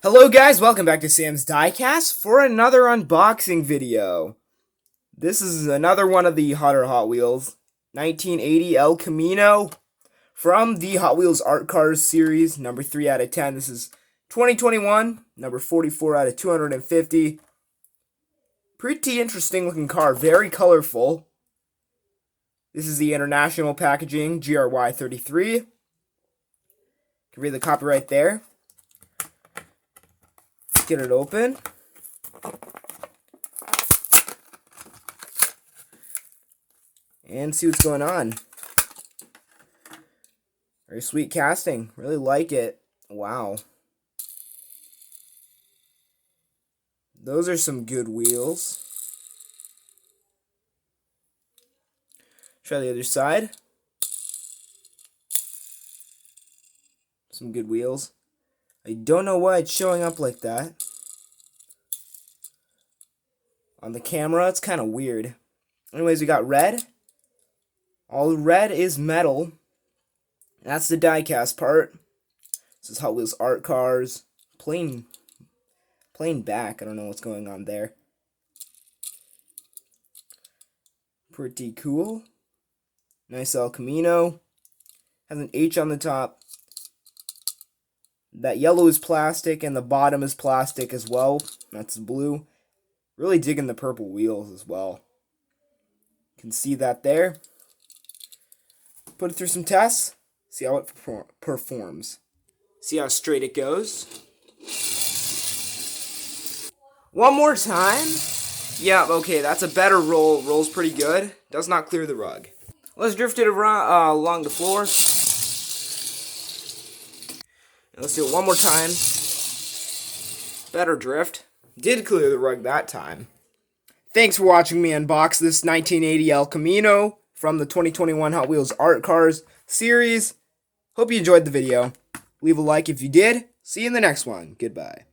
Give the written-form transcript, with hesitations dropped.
Hello guys, welcome back to Sam's Diecast for another unboxing video. This is another one of the hotter Hot Wheels, 1980 El Camino from the Hot Wheels Art Cars series, number 3 out of 10. This is 2021, number 44 out of 250. Pretty interesting looking car, very colorful. This is the international packaging, GRY 33. You can read the copyright there. Get it open. And see what's going on. Very sweet casting. Really like it. Wow. Those are some good wheels. Try the other side. Some good wheels. I don't know why it's showing up like that. On the camera, it's kind of weird. Anyways, we got red. All red is metal. That's the diecast part. This is Hot Wheels Art Cars. Plain back. I don't know what's going on there. Pretty cool. Nice El Camino. Has an H on the top. That yellow is plastic and the bottom is plastic as well. That's blue. Really digging the purple wheels as well. You can see that there. Put it through some tests. See how it performs. See how straight it goes. One more time. Yeah, okay, that's a better roll. Rolls pretty good. Does not clear the rug. Let's drift it around, along the floor. Let's do it one more time. Better drift. Did clear the rug that time. Thanks for watching me unbox this 1980 El Camino from the 2021 Hot Wheels Art Cars series. Hope you enjoyed the video. Leave a like if you did. See you in the next one. Goodbye.